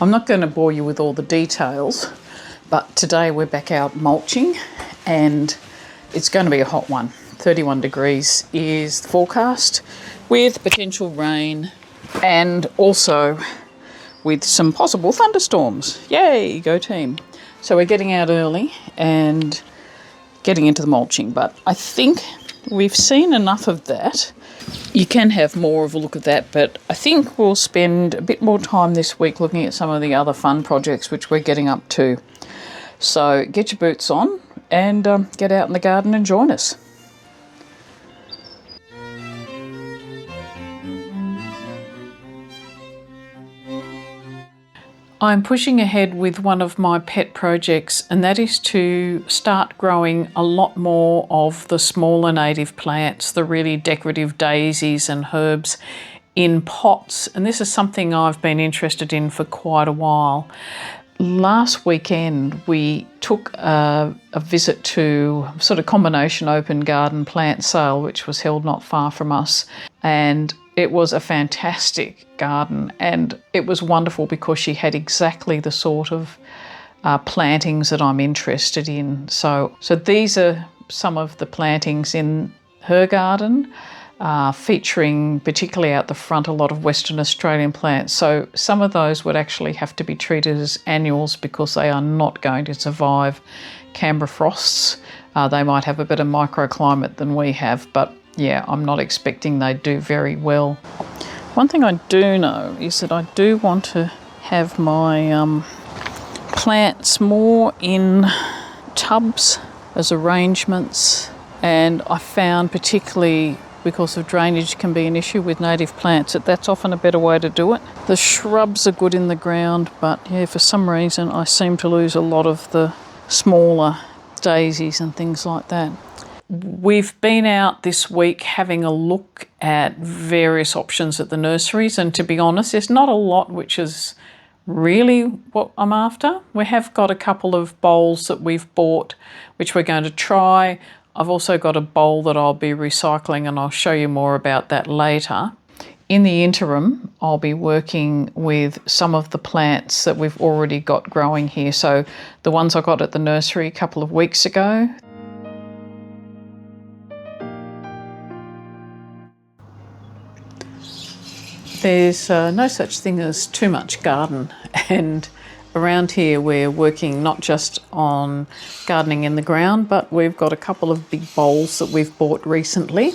I'm not going to bore you with all the details, but today we're back out mulching and it's going to be a hot one. 31 degrees is the forecast with potential rain and also with some possible thunderstorms. Yay, go team. So we're getting out early and getting into the mulching, but I think we've seen enough of that. You can have more of a look at that, but I think we'll spend a bit more time this week looking at some of the other fun projects which we're getting up to. So get your boots on and get out in the garden and join us. I'm pushing ahead with one of my pet projects, and that is to start growing a lot more of the smaller native plants, the really decorative daisies and herbs in pots. And this is something I've been interested in for quite a while. Last weekend we took a visit to sort of combination open garden plant sale, which was held not far from us, and it was a fantastic garden, and it was wonderful because she had exactly the sort of plantings that I'm interested in. So these are some of the plantings in her garden, featuring particularly out the front a lot of Western Australian plants. So some of those would actually have to be treated as annuals because they are not going to survive Canberra frosts. They might have a better microclimate than we have, but yeah, I'm not expecting they do very well. One thing I do know is that I do want to have my plants more in tubs as arrangements, and I found particularly because of drainage can be an issue with native plants, that's often a better way to do it. The shrubs are good in the ground, but yeah, for some reason I seem to lose a lot of the smaller daisies and things like that. We've been out this week having a look at various options at the nurseries, and to be honest, there's not a lot which is really what I'm after. We have got a couple of bowls that we've bought which we're going to try. I've also got a bowl that I'll be recycling, and I'll show you more about that later. In the interim, I'll be working with some of the plants that we've already got growing here. So the ones I got at the nursery a couple of weeks ago. There's no such thing as too much garden, and around here we're working not just on gardening in the ground, but we've got a couple of big bowls that we've bought recently,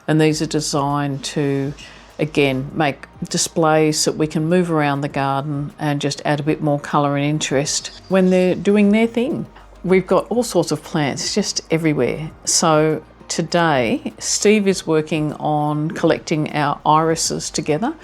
and these are designed to again make displays that we can move around the garden and just add a bit more colour and interest when they're doing their thing. We've got all sorts of plants just everywhere. So today, Steve is working on collecting our irises together.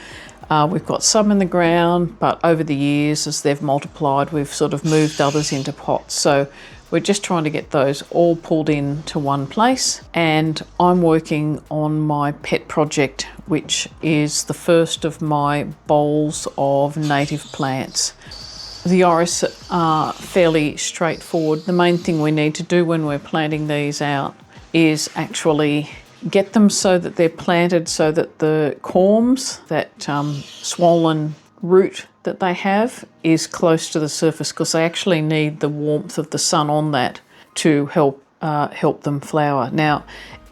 We've got some in the ground, but over the years, as they've multiplied, we've sort of moved others into pots. So we're just trying to get those all pulled into one place. And I'm working on my pet project, which is the first of my bowls of native plants. The iris are fairly straightforward. The main thing we need to do when we're planting these out is actually get them so that they're planted so that the corms, that swollen root that they have, is close to the surface, because they actually need the warmth of the sun on that to help them flower. Now,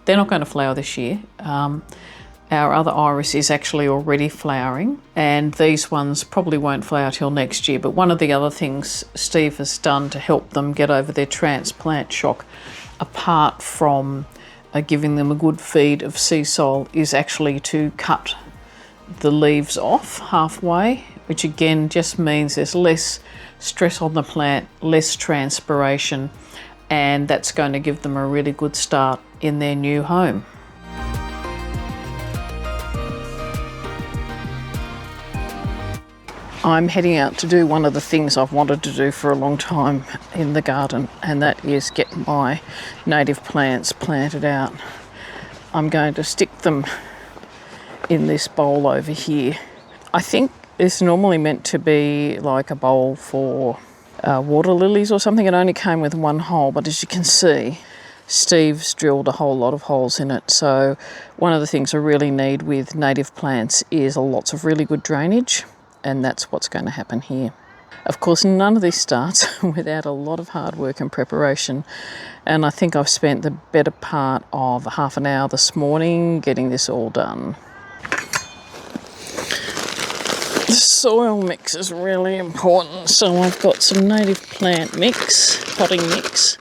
they're not going to flower this year. Our other iris is actually already flowering, and these ones probably won't flower till next year. But one of the other things Steve has done to help them get over their transplant shock, apart from giving them a good feed of sea salt, is actually to cut the leaves off halfway, which again just means there's less stress on the plant, less transpiration, and that's going to give them a really good start in their new home. I'm heading out to do one of the things I've wanted to do for a long time in the garden, and that is get my native plants planted out. I'm going to stick them in this bowl over here. I think it's normally meant to be like a bowl for water lilies or something. It only came with one hole, but as you can see, Steve's drilled a whole lot of holes in it. So one of the things I really need with native plants is lots of really good drainage. and that's what's going to happen here. Of course, none of this starts without a lot of hard work and preparation, and I think I've spent the better part of half an hour this morning getting this all done. The soil mix is really important, so I've got some native plant mix, potting mix,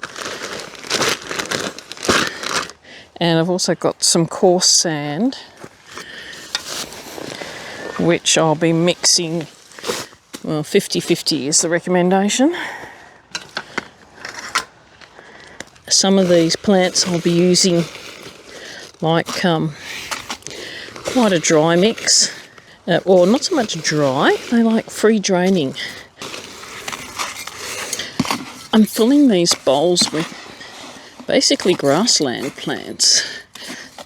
and I've also got some coarse sand, which I'll be mixing, well, 50-50 is the recommendation. Some of these plants I'll be using like quite a dry mix, or not so much dry, they like free draining. I'm filling these bowls with basically grassland plants,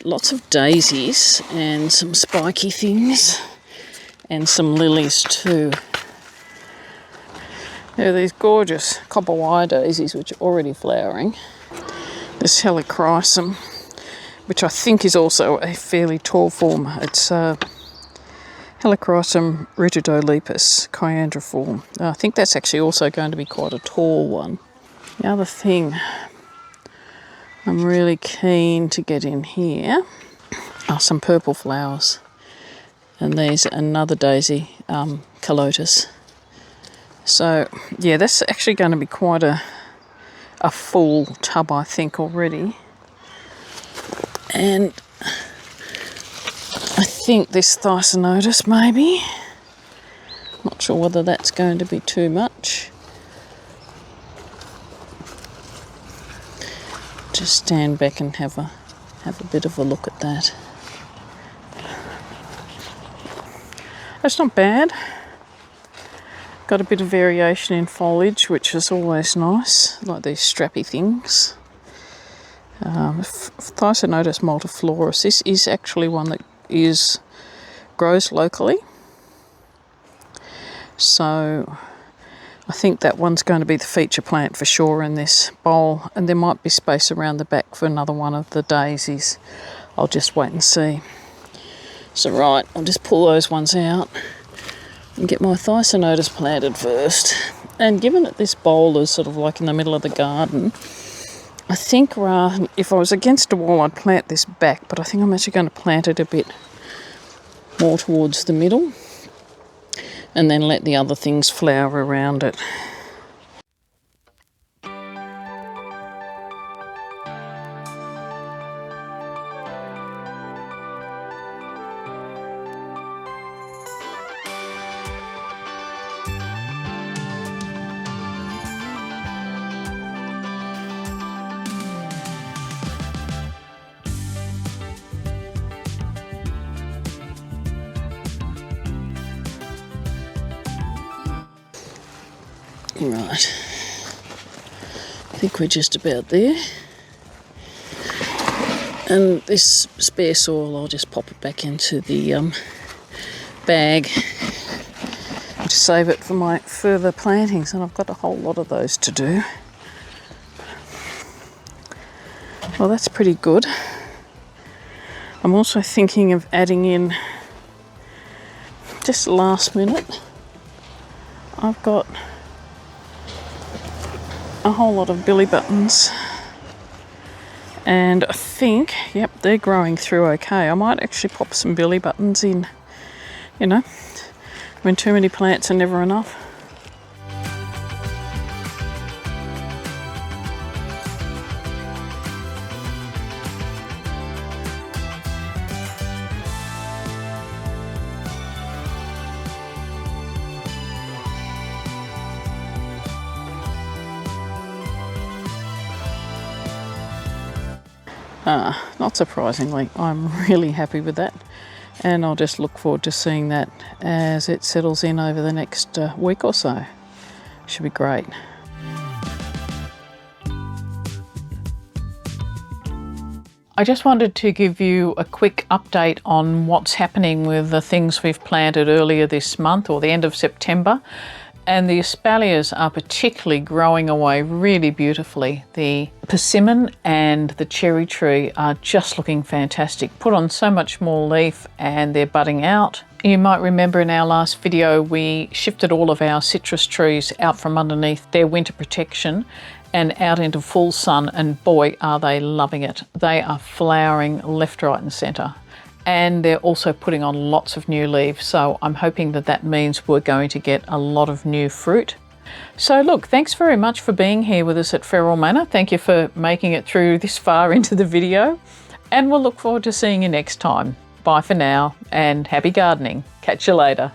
lots of daisies and some spiky things and some lilies too. There are these gorgeous copper wire daisies which are already flowering. This Helichrysum, which I think is also a fairly tall form. It's Helichrysum rutidolepis, Kiandra Form. I think that's actually also going to be quite a tall one. The other thing I'm really keen to get in here are some purple flowers. And there's another daisy, Calotis. So yeah, that's actually going to be quite a full tub, I think, already. And I think this Thysanotus maybe. Not sure whether that's going to be too much. Just stand back and have a bit of a look at that. That's not bad. Got a bit of variation in foliage, which is always nice, like these strappy things. Thysanotus multiflorus. This is actually one that grows locally. So I think that one's going to be the feature plant for sure in this bowl, and there might be space around the back for another one of the daisies. I'll just wait and see. So right, I'll just pull those ones out and get my Thysanotus planted first. And given that this bowl is sort of like in the middle of the garden, I think if I was against a wall I'd plant this back, but I think I'm actually going to plant it a bit more towards the middle and then let the other things flower around it. Right, I think we're just about there. And this spare soil, I'll just pop it back into the bag to save it for my further plantings, and I've got a whole lot of those to do. Well, that's pretty good. I'm also thinking of adding in, just last minute, I've got a whole lot of billy buttons, and I think, yep, they're growing through okay. I might actually pop some billy buttons in, you know, when too many plants are never enough. Not surprisingly, I'm really happy with that, and I'll just look forward to seeing that as it settles in over the next week or so. Should be great. I just wanted to give you a quick update on what's happening with the things we've planted earlier this month or the end of September. And the espaliers are particularly growing away really beautifully. The persimmon and the cherry tree are just looking fantastic. Put on so much more leaf and they're budding out. You might remember in our last video we shifted all of our citrus trees out from underneath their winter protection and out into full sun, and boy are they loving it. They are flowering left, right and centre. And they're also putting on lots of new leaves, so I'm hoping that that means we're going to get a lot of new fruit. So look, thanks very much for being here with us at Feral Manor. Thank you for making it through this far into the video, and we'll look forward to seeing you next time. Bye for now and happy gardening. Catch you later.